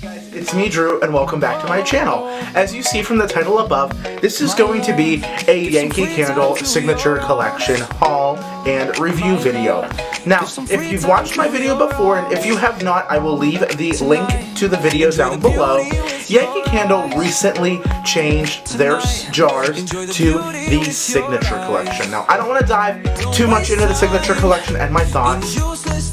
Guys, it's me, Drew, and welcome back to my channel. As you see from the title above, this is going to be a Yankee Candle Signature Collection haul and review video. Now, if you've watched my video before, and if you have not, I will leave the link to the video down below. Yankee Candle recently changed their jars to the Signature Collection. Now, I don't want to dive too much into the Signature Collection and my thoughts.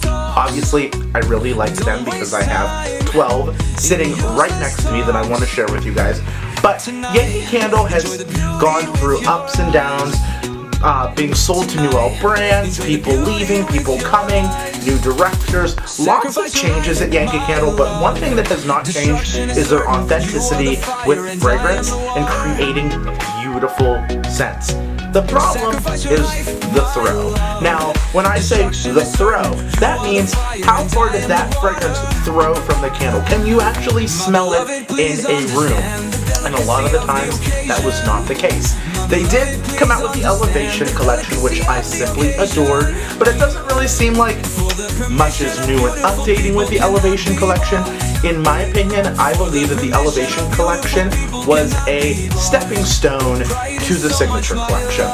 Obviously, I really like them because I have 12 sitting right next to me that I want to share with you guys. But Yankee Candle has gone through ups and downs, being sold to new brands, people leaving, people coming, new directors, lots of changes at Yankee Candle, but one thing that has not changed is their authenticity with fragrance and creating beautiful scents. The problem is the throw. Now, when I say the throw, that means how far does that fragrance throw from the candle? Can you actually smell it in a room? And a lot of the times, that was not the case. They did come out with the Elevation collection, which I simply adored, but it doesn't really seem like much is new and updating with the Elevation collection. In my opinion, I believe that the Elevation collection was a stepping stone to the Signature collection.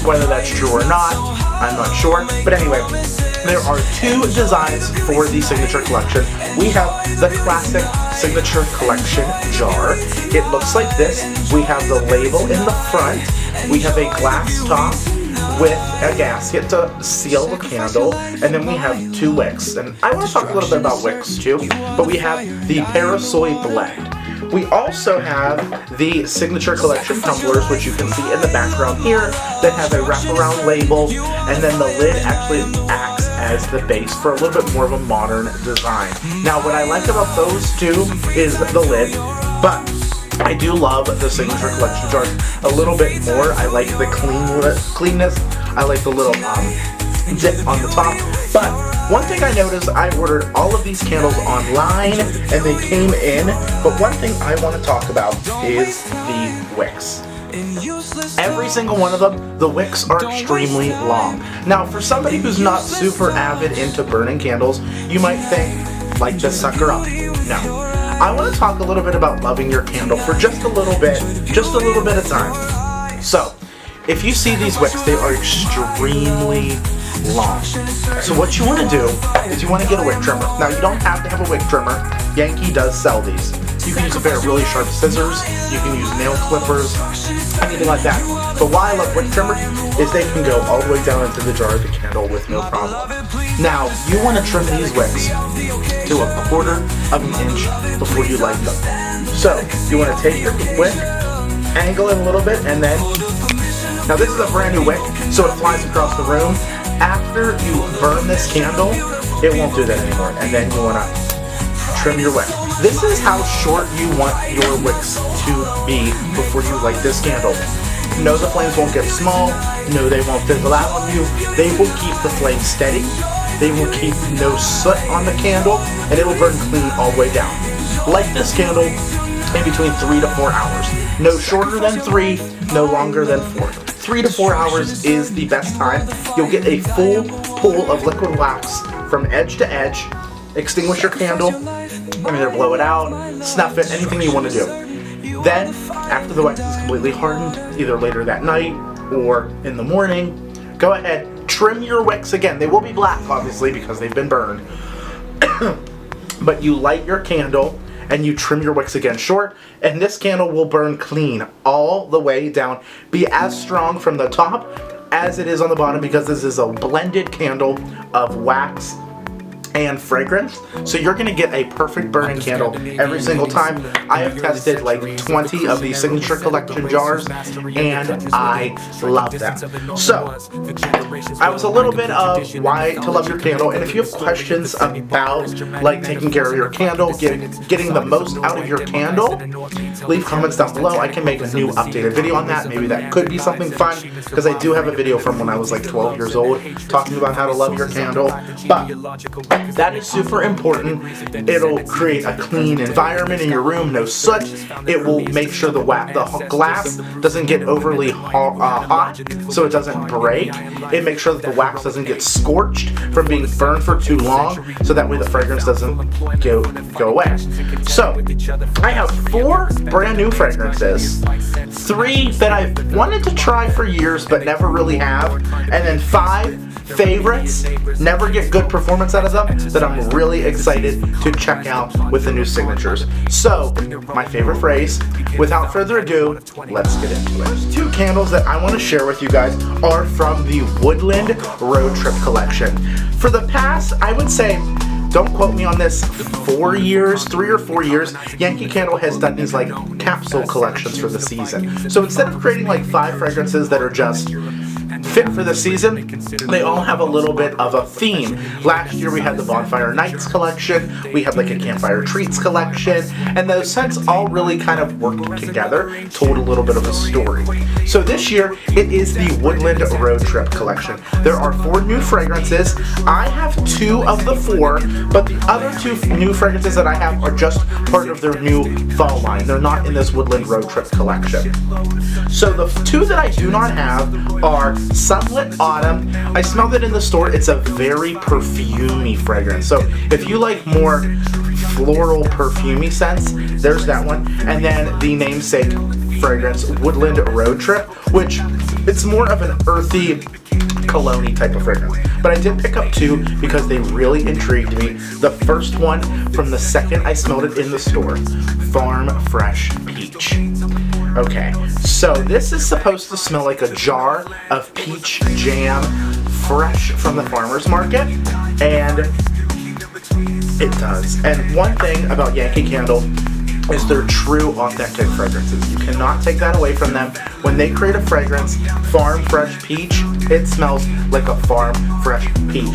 Whether that's true or not, I'm not sure. But anyway, there are two designs for the Signature collection. We have the classic Signature collection jar. It looks like this. We have the label in the front. We have a glass top with a gasket to seal the candle, and then we have two wicks. And I want to talk a little bit about wicks too, but we have the Parasoy blend. We also have the Signature Collection tumblers, which you can see in the background here, that have a wraparound label, and then the lid actually acts as the base for a little bit more of a modern design. Now, what I like about those two is the lid, but I do love the Signature Collection jars a little bit more. I like the cleanness. I like the little dip on the top. But one thing I noticed, I ordered all of these candles online and they came in. But one thing I want to talk about is the wicks. Every single one of them, the wicks are extremely long. Now, for somebody who's not super avid into burning candles, you might think, light this sucker up. No. I want to talk a little bit about loving your candle for just a little bit of time. So, if you see these wicks, they are extremely long. So what you want to do is you want to get a wick trimmer. Now, you don't have to have a wick trimmer. Yankee does sell these. You can use a pair of really sharp scissors, you can use nail clippers, anything like that. But why I love wick trimmers is they can go all the way down into the jar of the candle with no problem. Now, you want to trim these wicks to 1/4 of an inch before you light them. So, you want to take your wick, angle it a little bit, and then, now this is a brand new wick, so it flies across the room. After you burn this candle, it won't do that anymore, and then you want to trim your wick. This is how short you want your wicks to be before you light this candle. No, the flames won't get small. No, they won't fizzle out on you. They will keep the flame steady. They will keep no soot on the candle, and it will burn clean all the way down. Light this candle in between 3 to 4 hours. No shorter than 3, no longer than 4. 3 to 4 hours is the best time. You'll get a full pool of liquid wax from edge to edge. Extinguish your candle, either blow it out, snuff it, anything you want to do. Then, after the wax is completely hardened, either later that night or in the morning, go ahead, trim your wicks again. They will be black, obviously, because they've been burned. But you light your candle and you trim your wicks again short, and this candle will burn clean all the way down. Be as strong from the top as it is on the bottom, because this is a blended candle of wax and fragrance, so you're going to get a perfect burning candle every single time. I have tested like 20 of these Signature Collection jars, and I love them. So, I was a little bit of why to love your candle, and if you have questions about like taking care of your candle, getting the most out of your candle, leave comments down below. I can make a new updated video on that. Maybe that could be something fun, because I do have a video from when I was like 12 years old talking about how to love your candle. But That is super important. It'll create a clean environment in your room, no soot. It will make sure the glass doesn't get overly hot so it doesn't break. It makes sure that the wax doesn't get scorched from being burned for too long, so that way the fragrance doesn't go away. So I have 4 brand new fragrances, 3 that I've wanted to try for years but never really have, and then 5 favorites, never get good performance out of them, that I'm really excited to check out with the new signatures. So, my favorite phrase, without further ado, let's get into it. First 2 candles that I want to share with you guys are from the Woodland Road Trip collection. For the past, I would say, don't quote me on this, 4 years, 3 or 4 years, Yankee Candle has done these like capsule collections for the season. So instead of creating like 5 fragrances that are just fit for the season, they all have a little bit of a theme. Last year we had the Bonfire Nights collection, we had like a Campfire Treats collection, and those scents all really kind of worked together, told a little bit of a story. So this year it is the Woodland Road Trip collection. There are 4 new fragrances. I have 2 of the 4, but the other 2 new fragrances that I have are just part of their new fall line. They're not in this Woodland Road Trip collection. So the 2 that I do not have are Sunlit Autumn. I smelled it in the store. It's a very perfumey fragrance. So if you like more floral perfumey scents, there's that one. And then the namesake fragrance, Woodland Road Trip, which it's more of an earthy cologne type of fragrance. But I did pick up 2 because they really intrigued me. The first one, from the second I smelled it in the store, Farm Fresh Peach. Okay, so this is supposed to smell like a jar of peach jam fresh from the farmer's market, and it does. And one thing about Yankee Candle is their true, authentic fragrances. You cannot take that away from them. When they create a fragrance, Farm Fresh Peach, it smells like a farm fresh peach.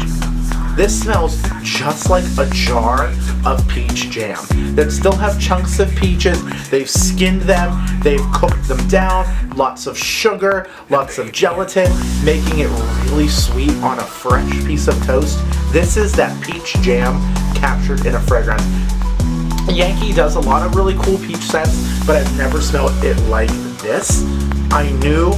This smells just like a jar of peach jam that still have chunks of peaches. They've skinned them, they've cooked them down, lots of sugar, lots of gelatin, making it really sweet on a fresh piece of toast. This is that peach jam captured in a fragrance. Yankee does a lot of really cool peach scents, but I've never smelled it like this. I knew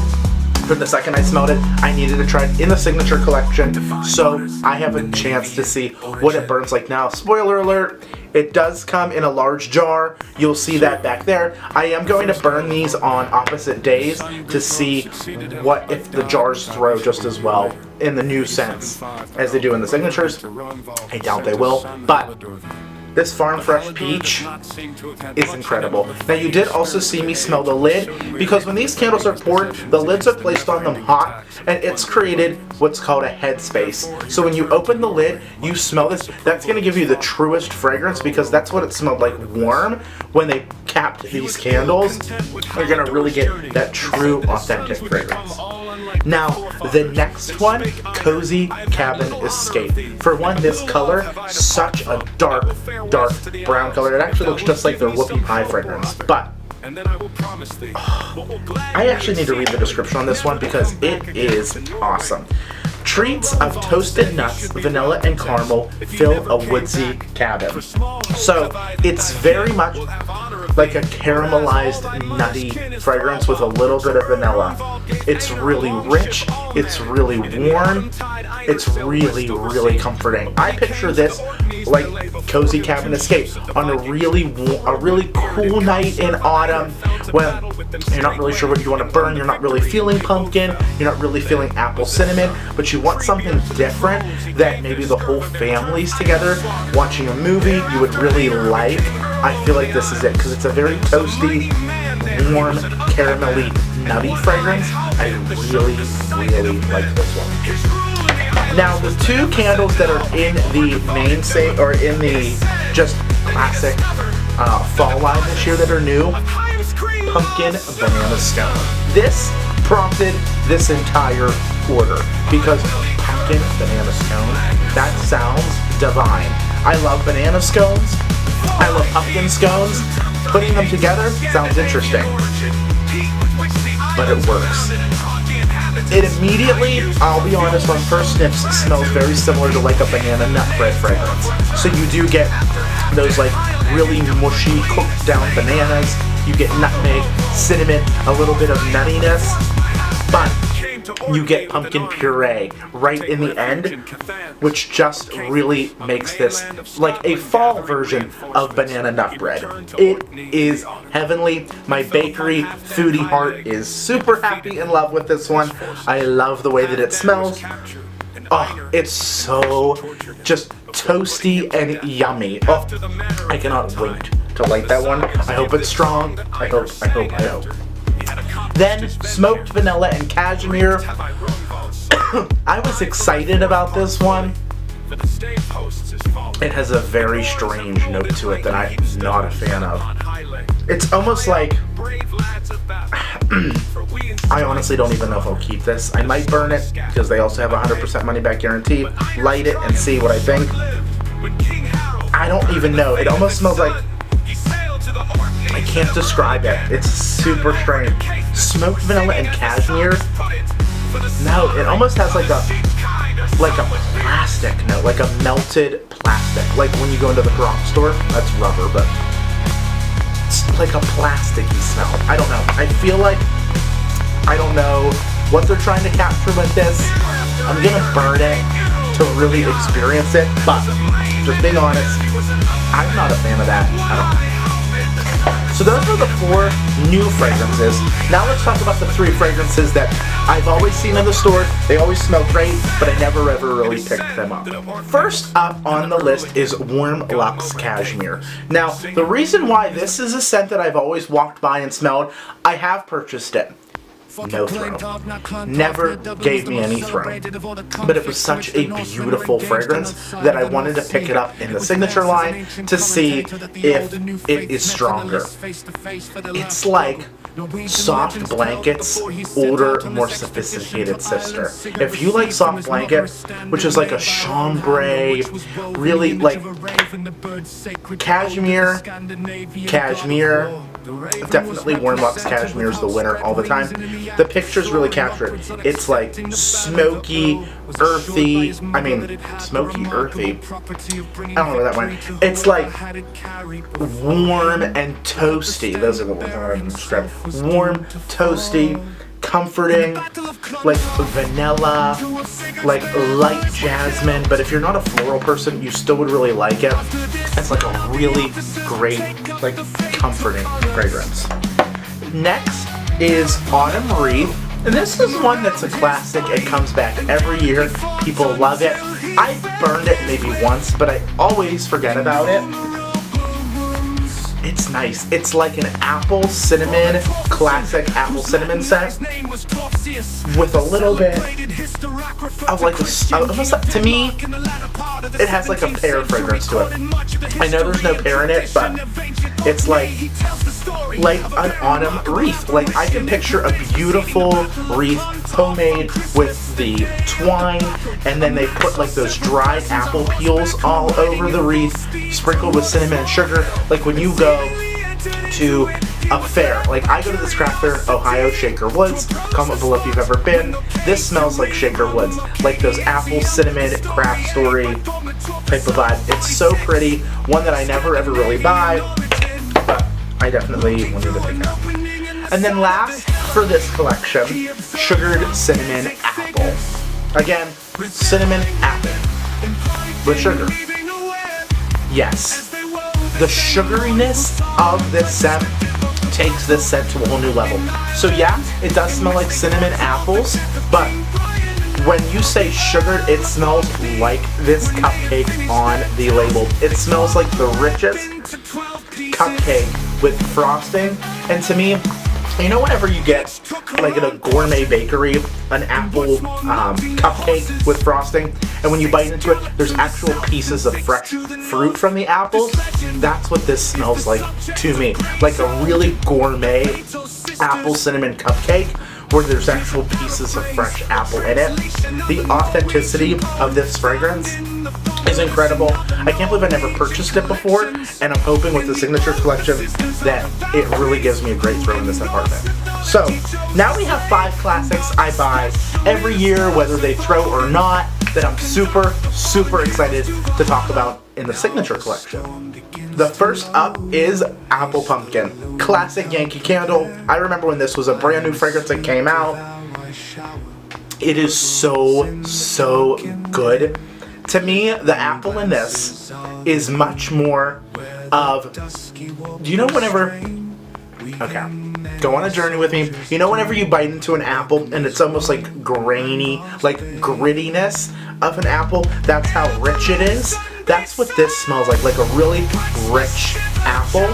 from the second I smelled it, I needed to try it in the signature collection, so I have a chance to see what it burns like now. Spoiler alert, it does come in a large jar. You'll see that back there. I am going to burn these on opposite days to see what if the jars throw just as well in the new scents as they do in the signatures. I doubt they will, but this Farm Fresh Peach is incredible. Now you did also see me smell the lid, because when these candles are poured, the lids are placed on them hot, and it's created what's called a headspace. So when you open the lid, you smell this. That's going to give you the truest fragrance, because that's what it smelled like warm when they capped these candles. You're going to really get that true, authentic fragrance. Now, the next one, Cozy Cabin Escape. For one, this color, such a dark brown color. It actually looks just like their whoopie pie fragrance. But I actually need to read the description on this one because it is awesome. Treats of toasted nuts, vanilla, and caramel fill a woodsy cabin. So it's very much like a caramelized, nutty fragrance with a little bit of vanilla. It's really rich, it's really warm, it's really, really comforting. I picture this like Cozy Cabin Escape on a really cool night in autumn when you're not really sure what you want to burn, you're not really feeling pumpkin, you're not really feeling apple cinnamon, but you want something different that maybe the whole family's together watching a movie you would really like. I feel like this is it, because it's a very toasty, warm, caramelly, nutty fragrance. I really, really like this one. Now, the 2 candles that are in the namesake, or in the just classic fall line this year that are new, Pumpkin Banana Scone. This prompted this entire order, because Pumpkin Banana Scone, that sounds divine. I love banana scones. I love pumpkin scones. Putting them together sounds interesting, but it works. it immediately, I'll be honest, on first sniffs, smells very similar to like a banana nut bread fragrance. So you do get those like really mushy, cooked down bananas. You get nutmeg, cinnamon, a little bit of nuttiness, but you get pumpkin puree right in the end, which just really makes this like a fall version of banana nut bread. It is heavenly. My bakery foodie heart is super happy in love with this one. I love the way that it smells. Oh, it's so just toasty and yummy. Oh, I cannot wait to light that one. I hope it's strong. I hope. Then, smoked vanilla and cashmere. I was excited about this one. It has a very strange note to it that I'm not a fan of. It's almost like... I honestly don't even know if I'll keep this. I might burn it, because they also have a 100% money back guarantee. Light it and see what I think. I don't even know. It almost smells like... I can't describe it. It's super strange. Smoked vanilla and cashmere? No, it almost has like a plastic note, like a melted plastic. Like when you go into the crop store, that's rubber, but it's like a plasticky smell. I don't know. I feel like I don't know what they're trying to capture with this. I'm gonna burn it to really experience it, but just being honest, I'm not a fan of that at all. So those are the 4 new fragrances. Now let's talk about the 3 fragrances that I've always seen in the store. They always smell great, but I never ever really picked them up. First up on the list is Warm Luxe Cashmere. Now, the reason why this is a scent that I've always walked by and smelled, I have purchased it. No throw. Never gave me any throw. But it was such a beautiful fragrance that I wanted to pick it up in the signature line to see if it is stronger. It's like Soft Blanket's older, more sophisticated sister. If you like Soft Blanket, which is like a chambray, really like cashmere, definitely Warm Luxe Cashmere is the winner all the time. The pictures really capture it. It's like smoky, earthy. I mean, smoky, earthy. I don't know that one. It's like warm and toasty. Those are the ones I want to describe. Warm, toasty, comforting, like vanilla, like light jasmine. But if you're not a floral person, you still would really like it. It's like a really great, like comforting fragrance. Next is Autumn Wreath. And this is one that's a classic. It comes back every year. People love it. I've burned it maybe once, but I always forget about it. It's nice. It's like an apple cinnamon, classic apple cinnamon scent with a little bit of like almost like, to me, it has like a pear fragrance to it. I know there's no pear in it, but it's like an autumn wreath. Like I can picture a beautiful wreath homemade with the twine, and then they put like those dried apple peels all over the wreath, sprinkled with cinnamon and sugar. Like when you go to a fair, like I go to this craft fair, Ohio, Shaker Woods. Comment below if you've ever been. This smells like Shaker Woods, like those apple cinnamon craft story type of vibe. It's so pretty. One that I never ever really buy, but I definitely wanted to pick it up. And then last for this collection, Sugared Cinnamon Apple. Again, cinnamon apple with sugar. Yes. The sugariness of this scent takes this scent to a whole new level. So yeah, it does smell like cinnamon apples, but when you say sugared, it smells like this cupcake on the label. It smells like the richest cupcake with frosting. And to me, you know whenever you get, like in a gourmet bakery, an apple cupcake with frosting, and when you bite into it, there's actual pieces of fresh fruit from the apples? That's what this smells like to me. Like a really gourmet apple cinnamon cupcake, where there's actual pieces of fresh apple in it. The authenticity of this fragrance is incredible. I can't believe I never purchased it before, and I'm hoping with the Signature Collection that it really gives me a great throw in this apartment. So, now we have 5 classics I buy every year, whether they throw or not, that I'm super, super excited to talk about in the Signature Collection. The first up is Apple Pumpkin. Classic Yankee Candle. I remember when this was a brand new fragrance that came out. It is so, so good. To me, the apple in this is much more of, do you know whenever, okay, go on a journey with me. You know whenever you bite into an apple and it's almost like grainy, like grittiness of an apple? That's how rich it is. That's what this smells like a really rich apple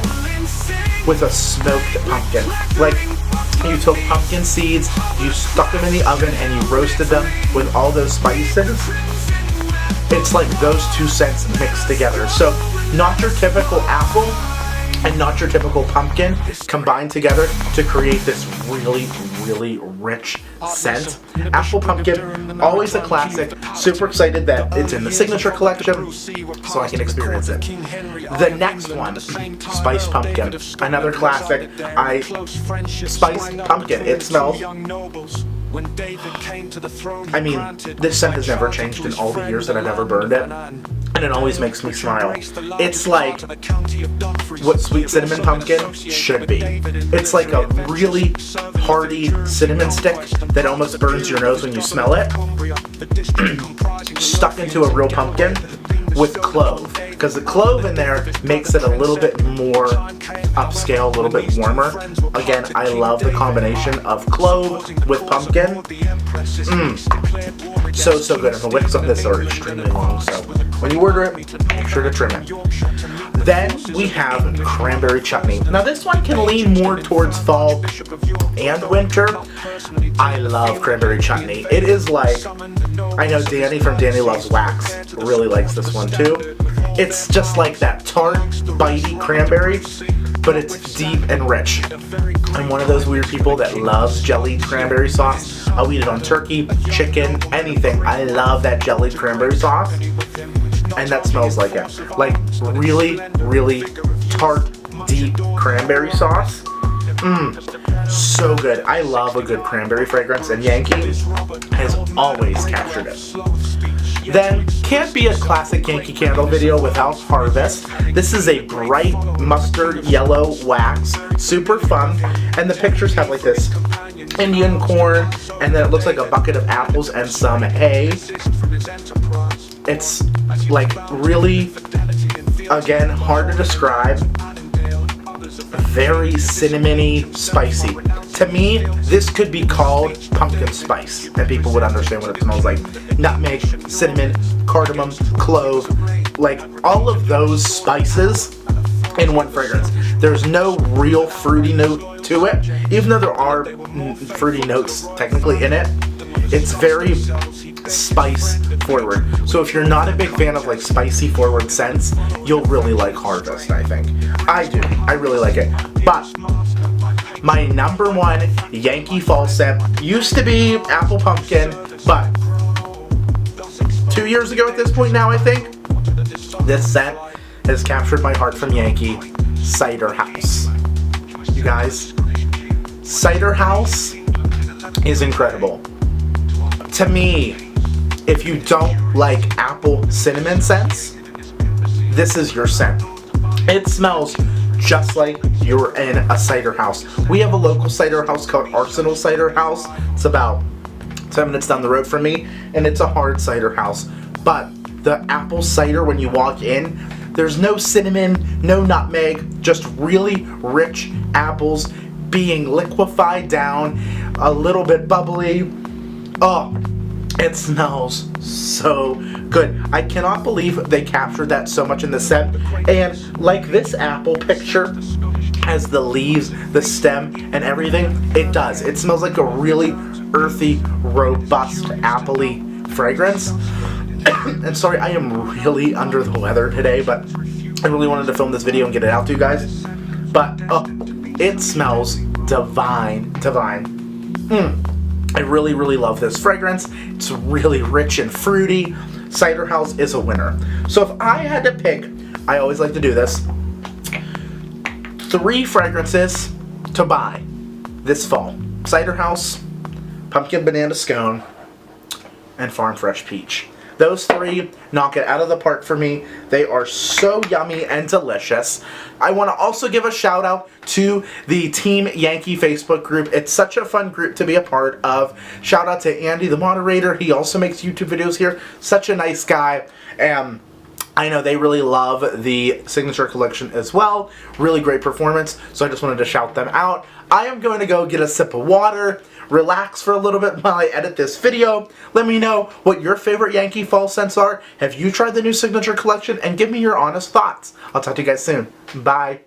with a smoked pumpkin. Like, you took pumpkin seeds, you stuck them in the oven, and you roasted them with all those spices. It's like those two scents mixed together. So, not your typical apple and not your typical pumpkin combined together to create this really, really rich scent. Apple Pumpkin, always a classic. Super excited that it's in the Signature Collection so I can experience it. The next one, Spiced Pumpkin, another classic. Spiced Pumpkin, it smells, I mean, this scent has never changed in all the years that I've ever burned it, and it always makes me smile. It's like what sweet cinnamon pumpkin should be. It's like a really hearty cinnamon stick that almost burns your nose when you smell it, stuck into a real pumpkin with clove, because the clove in there makes it a little bit more upscale, a little bit warmer. Again, I love the combination of clove with pumpkin. So, so good. And the wicks on this are extremely long, so when you order it, make sure to trim it. Then we have Cranberry Chutney. Now this one can lean more towards fall and winter. I love Cranberry Chutney. It is like, I know Danny from Danny Loves Wax really likes this one too. It's just like that tart, bitey cranberry, but it's deep and rich. I'm one of those weird people that loves jellied cranberry sauce. I'll eat it on turkey, chicken, anything. I love that jellied cranberry sauce. And that smells like it. Like really, really tart, deep cranberry sauce. So good. I love a good cranberry fragrance, and Yankee has always captured it. Then, can't be a classic Yankee Candle video without Harvest. This is a bright mustard yellow wax, super fun, and the pictures have like this Indian corn, and then it looks like a bucket of apples and some hay. It's like really, again, hard to describe, very cinnamony, spicy. To me, this could be called pumpkin spice, and people would understand what it smells like. Nutmeg, cinnamon, cardamom, clove, like all of those spices in one fragrance. There's no real fruity note to it, even though there are fruity notes technically in it. It's very spice forward. So if you're not a big fan of like spicy forward scents, you'll really like Harvest, I think. I do. I really like it. But my number one Yankee fall scent used to be Apple Pumpkin, but 2 years ago at this point now, I think, this scent has captured my heart from Yankee, Cider House. You guys, Cider House is incredible. To me, if you don't like apple cinnamon scents, this is your scent. It smells just like you're in a cider house. We have a local cider house called Arsenal Cider House. It's about 10 minutes down the road from me, and it's a hard cider house. But the apple cider, when you walk in, there's no cinnamon, no nutmeg, just really rich apples being liquefied down, a little bit bubbly. Oh, it smells so good. I cannot believe they captured that so much in the scent. And like this apple picture has the leaves, the stem, and everything, it does. It smells like a really earthy, robust, apple-y fragrance. And sorry, I am really under the weather today, but I really wanted to film this video and get it out to you guys. But it smells divine, divine. I really, really love this fragrance. It's really rich and fruity, Cider House is a winner. So if I had to pick, I always like to do this, 3 fragrances to buy this fall. Cider House, Pumpkin Banana Scone, and Farm Fresh Peach. Those 3 knock it out of the park for me. They are so yummy and delicious. I want to also give a shout out to the Team Yankee Facebook group. It's such a fun group to be a part of. Shout out to Andy, the moderator. He also makes YouTube videos here. Such a nice guy. And I know they really love the Signature Collection as well. Really great performance, so I just wanted to shout them out. I am going to go get a sip of water, relax for a little bit while I edit this video. Let me know what your favorite Yankee fall scents are. Have you tried the new Signature Collection? And give me your honest thoughts. I'll talk to you guys soon. Bye.